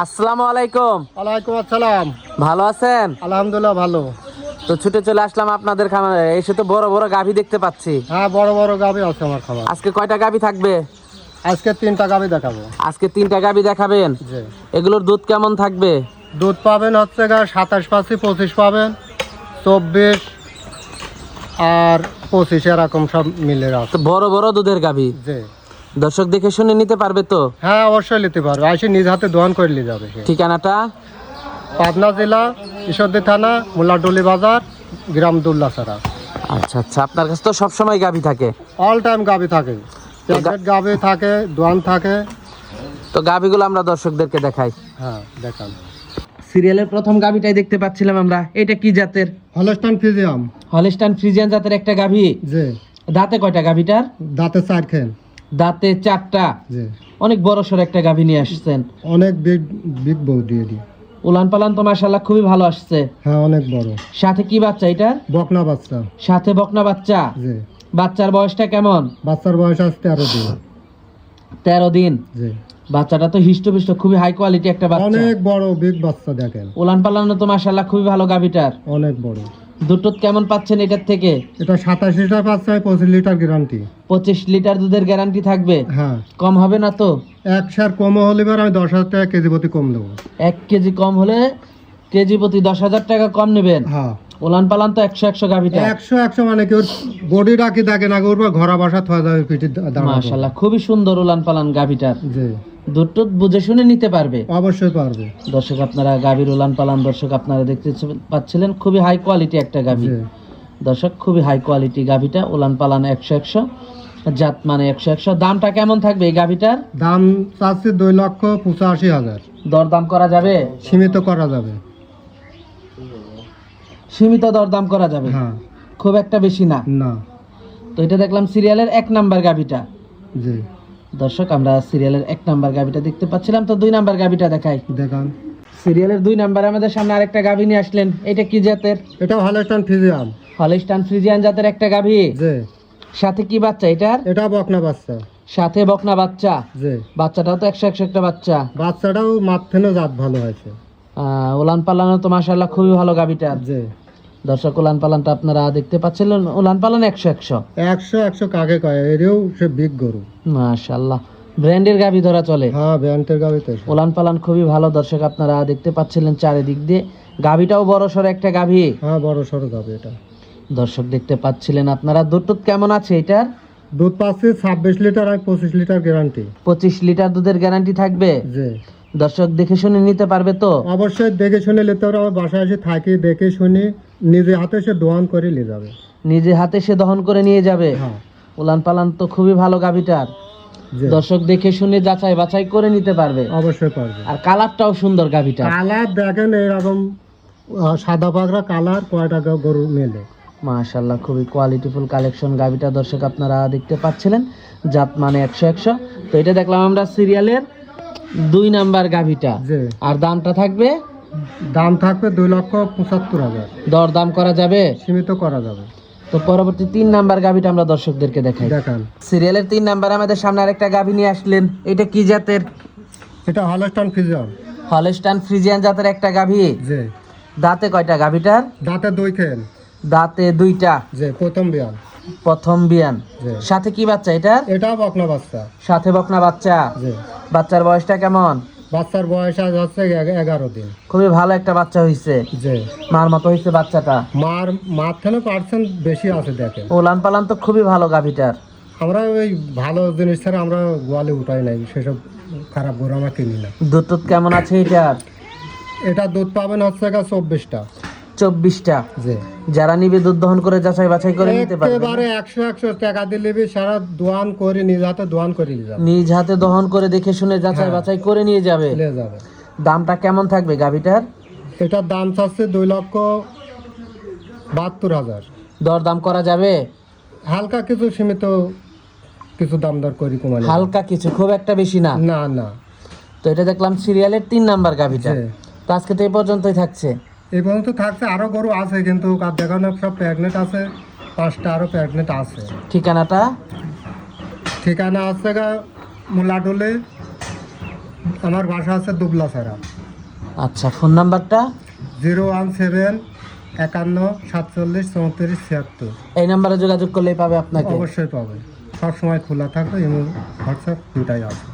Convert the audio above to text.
আসসালামু আলাইকুম। ওয়ালাইকুম আসসালাম। ভালো আছেন? আলহামদুলিল্লাহ ভালো। তো ছুটে চলে আসলাম আপনাদের খামারে। এসে তো বড় বড় গাভী দেখতে পাচ্ছি। হ্যাঁ, বড় বড় গাভী আছে আমার খামারে। আজকে কয়টা গাভী থাকবে? আজকে 3টা গাভী দেখাবো। আজকে 3টা গাভী দেখাবেন? জি। এগুলোর দুধ কেমন থাকবে? দুধ পাবেন হচ্ছে 27 25 পাবেন, 24 আর 25 এরকম সব মিলে আছে। তো বড় বড় দুধের গাভী। জি। দর্শক দেখে শুনে নিতে পারবে তো? হ্যাঁ, অবশ্যই নিতে পারবে। আসে নিজ হাতে দোয়ান করে নিয়ে যাবে। ঠিকানাটা? পাবনা জেলা, ঈশ্বরদী থানা, মোল্লাডলি বাজার, গ্রাম দুল্লাছড়া। আচ্ছা আচ্ছা, আপনার কাছে তো সবসময় গাভী থাকে? অল টাইম গাভী থাকে, প্যাকেট গাভী থাকে, দোয়ান থাকে। তো গাভীগুলো আমরা দর্শকদেরকে দেখাই। হ্যাঁ, দেখান। সিরিয়ালের প্রথম গাভীটাই দেখতে পাচ্ছিলাম আমরা। এটা কি জাতের? হলস্টাইন ফ্রিজিয়াম। হলস্টাইন ফ্রিজিয়ান জাতের একটা গাভী। জি। দাঁতে কয়টা গাভীটার? দাঁতে 4 খেন। দাঁতে 4টা। জি। অনেক বড় সড় একটা গাভী নিয়ে আসছেন। অনেক বিগ বউ দিয়ে দি। উলান পালান তো মাশাআল্লাহ খুবই ভালো আসছে। হ্যাঁ, অনেক বড়। সাথে কি বাচ্চা এটার? বকনা বাচ্চা। সাথে বকনা বাচ্চা। জি। বাচ্চার বয়সটা কেমন? বাচ্চার বয়স আছে 13 দিন। 13 দিন। জি। বাচ্চাটা তো হিষ্টপুষ্ট, খুবই হাই কোয়ালিটি একটা বাচ্চা। অনেক বড় বিগ বাচ্চা দেখেন। উলান পালানো তো মাশাআল্লাহ খুবই ভালো গাভীটার। অনেক বড়। দুধ কেমন পাচ্ছেন এটার থেকে? এটা 27 লিটার পাচ্ছে, 25 লিটার গ্যারান্টি। 25 লিটার দুধের গ্যারান্টি থাকবে? হ্যাঁ। কম হবে না তো? 1 শের কম হলে আমি 10,000 টাকা কেজি প্রতি কম দেবো। 1 কেজি কম হলে কেজি প্রতি 10,000 টাকা কম নেবেন? হ্যাঁ। উলান পালান তো 100 গাভীটা। 100 মানে কি ওর বডি রাখি থাকে না, ওর ঘোরা বাসা থা যাবে পিঠির দাঁড়া। মাশাআল্লাহ খুবই সুন্দর উলান পালান গাভীটার। জি। দুধ বুঝে শুনে নিতে পারবে? অবশ্যই পারবে। দর্শক আপনারা গাভীর উলান পালান দর্শক আপনারা দেখতে পাচ্ছিলেন, খুবই হাই কোয়ালিটি একটা গাভী। জি। দর্শক খুবই হাই কোয়ালিটি গাভীটা। উলান পালান 100 জাত মানে 100। দামটা কেমন থাকবে এই গাভীটার? দাম চাচ্ছি 2,85,000। দরদাম করা যাবে? সীমিত করা যাবে। সীমিত দরদাম করা যাবে? হ্যাঁ। খুব একটা বেশি না? না। তো এটা দেখলাম সিরিয়ালের 1 নাম্বার গাভীটা। জি। দর্শক আমরা সিরিয়ালের 1 নাম্বার গাভীটা দেখতে পাচ্ছিলাম। তো 2 নাম্বার গাভীটা দেখাই। দেখান। সিরিয়ালের 2 নাম্বারে আমাদের সামনে আরেকটা গাভী নিয়ে আসলেন। এটা কি জাতের? এটা হলস্টাইন ফ্রিজিয়াম। হলস্টাইন ফ্রিজিয়ান জাতের একটা গাভী। জি। সাথে কি বাচ্চা এটার? এটা বকনা বাচ্চা। সাথে বকনা বাচ্চা। জি। বাচ্চাটাও তো 100 একটা বাচ্চা। বাচ্চাটাও মাথানো জাত ভালো হয়েছে। উলান পালানো তো মাশাআল্লাহ খুবই ভালো গাভীটার। জি। দর্শক উলান পালানটা আপনারা দেখতে পাচ্ছিলেন। উলান পালান 100 100 কাকে কয়, এরও সে বিগ গরু। মাশাআল্লাহ ব্র্যান্ডের গাভী ধরা চলে। হ্যাঁ, ব্যান্টের গাভী তো। উলান পালান খুবই ভালো। দর্শক আপনারা দেখতে পাচ্ছিলেন চারিদিক দিয়ে। গাভীটাও বড় সড় একটা গাভী। হ্যাঁ, বড় সড়ো গাভী এটা। দর্শক দেখতে পাচ্ছিলেন আপনারা। দুধ কেমন আছে এটার? দুধ পাচ্ছি 26 লিটার আর 25 লিটার গ্যারান্টি। 25 লিটার দুধের গ্যারান্টি থাকবে? জি। দর্শক দেখে শুনে নিতে পারবে তো? অবশ্যই দেখে শুনে নিতে পারবে। আমার বাসায় এসে থাকি, দেখে শুনে নিজে হাতে সে দোয়ান করে নিয়ে যাবে। নিজে হাতে সে দহন করে নিয়ে যাবে? হ্যাঁ। উলান পালান তো খুবই ভালো গাভীটার। জি। দর্শক দেখে শুনে যাচাই বাছাই করে নিতে পারবে। অবশ্যই পারবে। আর কালারটাও সুন্দর গাভীটা। কালার দেখেন এরকম সাদা পাগড়া কালার কয়টা গরু মেলে। মাশাআল্লাহ খুবই কোয়ালিটিফুল কালেকশন গাভীটা। দর্শক আপনারা দেখতে পাচ্ছিলেন জাত মানে 100। তো এটা দেখলাম আমরা সিরিয়ালের 2 নাম্বার গাভীটা। জি। আর দামটা থাকবে? দাম থাকবে 2,75,000। দর দাম করা যাবে? সীমিত করা যাবে। তো পরবর্তী 3 নাম্বার গাভীটা আমরা দর্শকদেরকে দেখাই। দেখান। সিরিয়ালের 3 নাম্বার আমাদের সামনে আরেকটা গাভী নিয়ে আসলেন। এটা কি জাতের? এটা হলস্টাইন ফ্রিজিয়াম। হলস্টাইন ফ্রিজিয়ান জাতের একটা গাভী। জি। দাঁতে কয়টা গাভীটার? দাঁতে 2 খেন। দাঁতে দুইটা, যে প্রথম বিয়ান। প্রথম বিয়ান। জি। সাথে কি বাচ্চা এটা? এটাও বকনা বাচ্চা। সাথে বকনা বাচ্চা। জি। বাচ্চার বয়সটা কেমন? বাচ্চার বয়স আজ হচ্ছে 11 দিন। খুবই ভালো একটা বাচ্চা হয়েছে, যে মার মতো হয়েছে বাচ্চাটা। মাঝখানে পার্সেন্ট বেশি আছে দেখেন। ওলান পালান তো খুবই ভালো গাভীটার। আমরা ওই ভালো জিনিস ছাড়া আমরা গোয়ালে উঠাই নাই, সেসব খারাপ গরু আমরা কিনি না। দুধ টুধ কেমন আছে এটার? এটা দুধ পাবেন হচ্ছে 24টা। 24টা। যে যারা নিবে দুধ দহন করে যাচাই বাছাই করে নিতে পারবে। একেবারে 100 টাকা দিলে সারা দোয়ান করে নিজ হাতে দোয়ান করে নিয়ে যাবে। নিজ হাতে দহন করে দেখে শুনে যাচাই হ্যাঁ। বাছাই করে নিয়ে যাবে। নিয়ে যাবে। দামটা কেমন থাকবে গাভীটার? এটার দাম চাচ্ছে 2,72,000। দর দাম করা যাবে? হালকা কিছু সীমিত কিছু দাম দর করি কমালে। হালকা কিছু, খুব একটা বেশি না। না না। তো এটা দেখলাম সিরিয়ালের 3 নাম্বার গাভীটা। জি। তো আজকে তো এই পর্যন্তই থাকছে। এই পর্যন্ত থাকছে, আরো গরু আছে কিন্তু আর দেখানো সব প্রেগনেন্ট আছে, 5টা আরো প্রেগনেন্ট আছে। ঠিকানাটা? ঠিকানা আছে মুলাডুলে, আমার বাসা আছে দুবলা ছাড়া। আচ্ছা, ফোন নাম্বারটা? 017 51 47 34 76। এই নাম্বারে যোগাযোগ করলেই পাবে আপনাকে। অবশ্যই পাবে, সবসময় খোলা থাকবে এবং হোয়াটসঅ্যাপ দুটাই আছে।